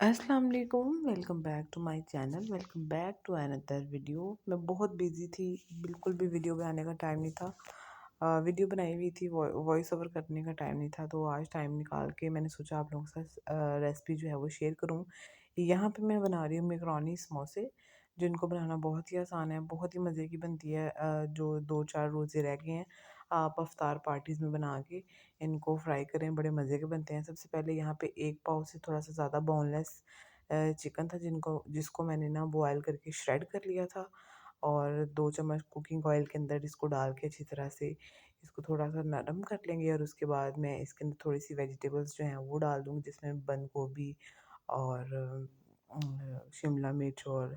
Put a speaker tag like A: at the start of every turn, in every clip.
A: अस्सलाम वालेकुम, welcome back to my channel. Welcome back to another video. मैं बहुत बिजी थी, बिल्कुल भी वीडियो बनाने का टाइम नहीं था। वीडियो बनाई हुई थी, वॉइस ओवर करने का टाइम नहीं था, तो आज टाइम निकाल के मैंने सोचा आप लोगों के साथ रेसिपी जो है वो शेयर करूं। यहाँ पे मैं बना रही हूँ मैकरोनी समोसे, जिनको बनाना बहुत ही आसान है, बहुत ही मज़े की बनती है। जो 2-4 रोज़े रह गए हैं, आप अफ्तार पार्टीज़ में बना के इनको फ्राई करें, बड़े मज़े के बनते हैं। सबसे पहले यहाँ पे 1 पाव से थोड़ा-सा ज़्यादा बोनलेस चिकन था, जिसको मैंने ना बॉयल करके श्रेड कर लिया था, और 2 चम्मच कुकिंग ऑयल के अंदर इसको डाल के अच्छी तरह से इसको थोड़ा-सा नरम कर लेंगे। और उसके बाद मैं इसके अंदर थोड़ी-सी वेजिटेबल्स जो हैं वो डाल दूँगी, जिसमें बंद गोभी और शिमला मिर्च और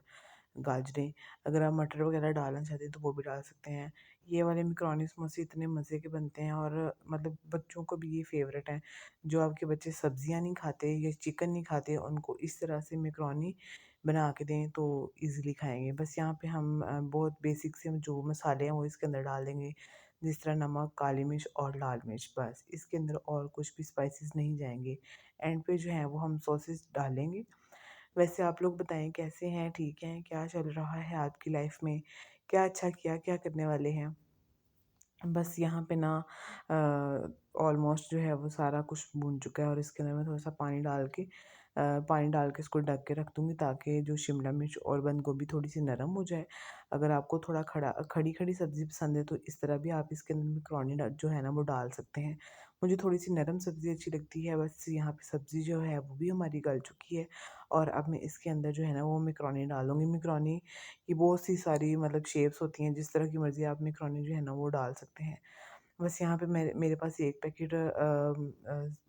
A: गाजरें। अगर आप मटर वगैरह डालना चाहते हैं तो वो भी डाल सकते हैं। ये वाले मैकरोनी समोसे इतने मज़े के बनते हैं, और मतलब बच्चों को भी ये फ़ेवरेट हैं। जो आपके बच्चे सब्ज़ियाँ नहीं खाते या चिकन नहीं खाते, उनको इस तरह से मैकरोनी बना के दें तो ईज़िली खाएँगे। बस यहाँ पे हम बहुत बेसिक से जो मसाले हैं वो इसके अंदर डाल देंगे। जिस तरह नमक, काली मिर्च और लाल मिर्च, बस इसके अंदर और कुछ भी स्पाइसेस नहीं जाएँगे। एंड पे जो है वो हम सॉसेस डालेंगे। वैसे आप लोग बताएँ कैसे हैं, ठीक हैं? क्या चल रहा है आपकी लाइफ़ में? क्या अच्छा किया, क्या करने वाले हैं? बस यहाँ पे ना ऑलमोस्ट जो है वो सारा कुछ भून चुका है, और इसके अंदर मैं थोड़ा-सा पानी डाल के इसको ढक के रख दूँगी, ताकि जो शिमला मिर्च और बंद गोभी थोड़ी-सी नरम हो जाए। अगर आपको थोड़ा खड़ी-खड़ी सब्ज़ी पसंद है तो इस तरह भी आप इसके अंदर मैकरोनी जो है ना वो डाल सकते हैं। मुझे थोड़ी-सी नरम सब्ज़ी अच्छी लगती है, बस यहाँ पे सब्ज़ी जो है वो भी हमारी गल चुकी है, और अब मैं इसके अंदर जो है ना वो मैकरोनी डालूँगी। मैकरोनी की बहुत सी सारी मतलब शेप्स होती हैं, जिस तरह की मर्ज़ी आप मैकरोनी जो है ना वो डाल सकते हैं। बस यहाँ पे मेरे मेरे पास 1 पैकेट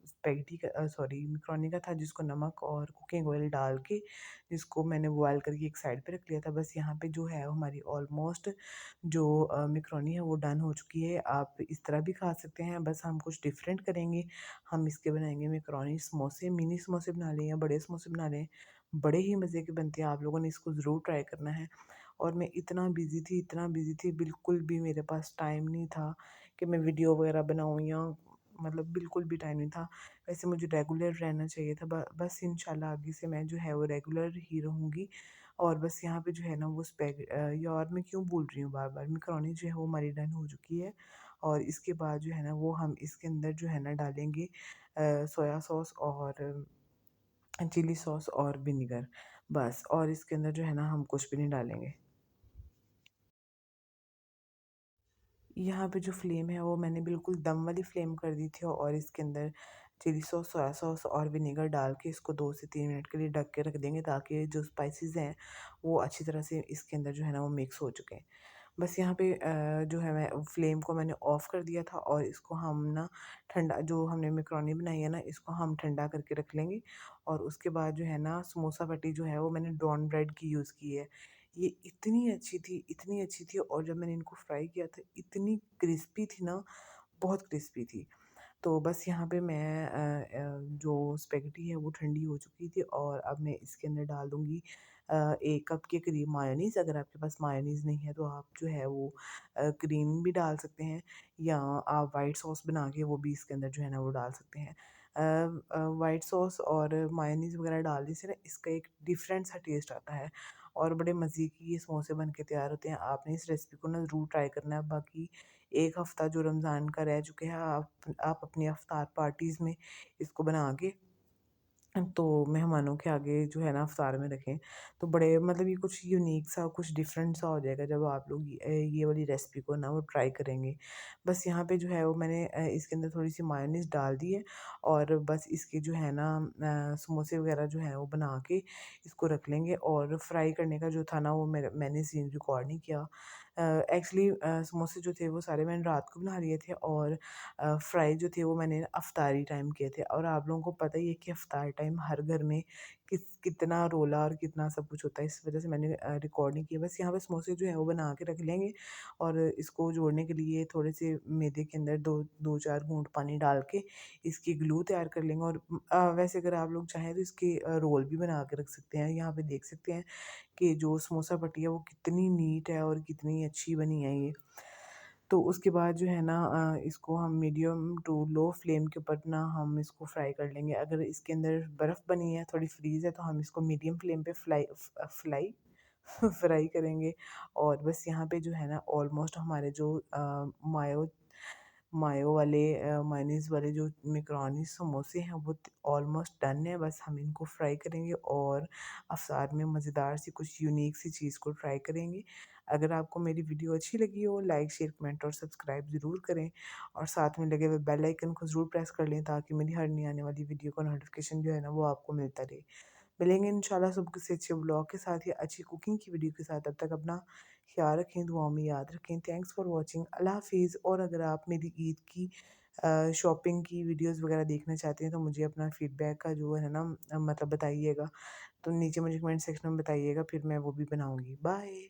A: स्पैघेटी का सॉरी मैकरोनी का था, जिसको नमक और कुकिंग ऑयल डाल के जिसको मैंने बॉयल करके एक साइड पे रख लिया था। बस यहाँ पे जो है हमारी ऑलमोस्ट जो मैकरोनी है वो डन हो चुकी है। आप इस तरह भी खा सकते हैं, बस हम कुछ डिफरेंट करेंगे। हम इसके बनाएँगे मैकरोनी समोसे, मिनी समोसे बना लें या बड़े समोसे बना लें, बड़े ही मज़े के बनते हैं। आप लोगों ने इसको ज़रूर ट्राई करना है। और मैं इतना बिज़ी थी, बिल्कुल भी मेरे पास टाइम नहीं था कि मैं वीडियो वगैरह बनाऊँ, या मतलब बिल्कुल भी टाइम नहीं था। वैसे मुझे रेगुलर रहना चाहिए था, बस इंशाल्लाह आगे से मैं जो है वो रेगुलर ही रहूँगी। और बस यहाँ पे जो है ना वो यार मैं क्यों बोल रही हूँ बार-बार, मैकरोनी जो है वो हमारी डन हो चुकी है। और इसके बाद जो है ना वो हम इसके अंदर जो है ना डालेंगे सोया सॉस और चिली सॉस और विनेगर, बस। और इसके अंदर जो है ना हम कुछ भी नहीं डालेंगे। यहाँ पे जो फ्लेम है वो मैंने बिल्कुल दम वाली फ्लेम कर दी थी, और इसके अंदर चिली सॉस, सोया सॉस और विनेगर डाल के इसको 2 से 3 मिनट के लिए ढक के रख देंगे, ताकि जो स्पाइसेस हैं वो अच्छी तरह से इसके अंदर जो है ना वो मिक्स हो चुके हैं। बस यहाँ पे जो है मैं फ्लेम को मैंने ऑफ़ कर दिया था, और इसको हम ना ठंडा, जो हमने मैकरोनी बनाई है ना इसको हम ठंडा करके रख लेंगे। और उसके बाद जो है ना समोसा पट्टी जो है वो मैंने ब्राउन ब्रेड की यूज़ की है। ये इतनी अच्छी थी, और जब मैंने इनको फ्राई किया था इतनी क्रिस्पी थी ना, बहुत क्रिस्पी थी। तो बस यहाँ पे मैं जो स्पेगेटी है वो ठंडी हो चुकी थी, और अब मैं इसके अंदर डाल दूँगी 1 कप के करीब मायोनीज़। अगर आपके पास मायोनीज़ नहीं है तो आप जो है वो क्रीम भी डाल सकते हैं, या आप वाइट सॉस बना के वो भी इसके अंदर जो है ना वो डाल सकते हैं। वाइट सॉस और मायोनीज़ वगैरह डालने से ना इसका एक डिफरेंट सा टेस्ट आता है, और बड़े मज़े की ये समोसे बन के तैयार होते हैं। आपने इस रेसिपी को ना ज़रूर ट्राई करना है। बाकी 1 हफ़्ता जो रमज़ान का रह चुके हैं, आप अपनी इफ्तार पार्टीज़ में इसको बना के तो मेहमानों के आगे जो है ना इफ्तार में रखें, तो बड़े मतलब ये कुछ यूनिक सा, कुछ डिफरेंट सा हो जाएगा जब आप लोग ये वाली रेसिपी को ना वो ट्राई करेंगे। बस यहाँ पे जो है वो मैंने इसके अंदर थोड़ी-सी मायोनीज़ डाल दी है, और बस इसके जो है ना समोसे वगैरह जो हैं वो बना के इसको रख लेंगे। और फ्राई करने का जो था ना वो मैंने सीन रिकॉर्ड नहीं किया। एक्चुअली समोसे जो थे वो सारे मैंने रात को बना लिए थे, और फ्राई जो थे वो मैंने अफ्तारी टाइम किए थे। और आप लोगों को पता ही है कि अफ्तार टाइम हर घर में कितना रोला और कितना सब कुछ होता है, इस वजह से मैंने रिकॉर्ड नहीं किया। बस यहाँ पे समोसे जो है वो बना के रख लेंगे, और इसको जोड़ने के लिए थोड़े से मैदे के अंदर 2-4 घूँट पानी डाल के इसकी ग्लू तैयार कर लेंगे। और वैसे अगर आप लोग चाहें तो इसके रोल भी बना के रख सकते हैं। यहाँ पे देख सकते हैं कि जो समोसा पट्टी है वो कितनी नीट है और कितनी अच्छी बनी है ये। तो उसके बाद जो है ना इसको हम मीडियम टू लो फ्लेम के ऊपर ना हम इसको फ्राई कर लेंगे। अगर इसके अंदर बर्फ़ बनी है, थोड़ी फ्रीज़ है, तो हम इसको मीडियम फ्लेम पे फ्राई करेंगे। और बस यहाँ पे जो है ना ऑलमोस्ट हमारे जो मायो मायो वाले मायोनीज़ वाले जो मैकरोनी समोसे हैं वो ऑलमोस्ट डन है। बस हम इनको फ्राई करेंगे और अफ़्तार में मज़ेदार सी कुछ यूनिक सी चीज़ को ट्राई करेंगे। अगर आपको मेरी वीडियो अच्छी लगी हो, लाइक, शेयर, कमेंट और सब्सक्राइब ज़रूर करें और साथ में लगे हुए बेल आइकन को ज़रूर प्रेस कर लें ताकि मेरी हर नई आने वाली वीडियो का नोटिफ़िकेशन जो है ना वो आपको मिलता रहे। मिलेंगे इंशाल्लाह सुबह किसी अच्छे व्लॉग के साथ या अच्छी कुकिंग की वीडियो के साथ। तब तक अपना ख्याल रखें, दुआओं में याद रखें। Thanks for watching. अल्लाह हाफ़िज़। और अगर आप मेरी ईद की शॉपिंग की वीडियोज़ वगैरह देखना चाहते हैं तो मुझे अपना फ़ीडबैक का जो है ना मतलब बताइएगा। तो नीचे मुझे कमेंट सेक्शन में बताइएगा, फिर मैं वो भी बनाऊँगी। बाय।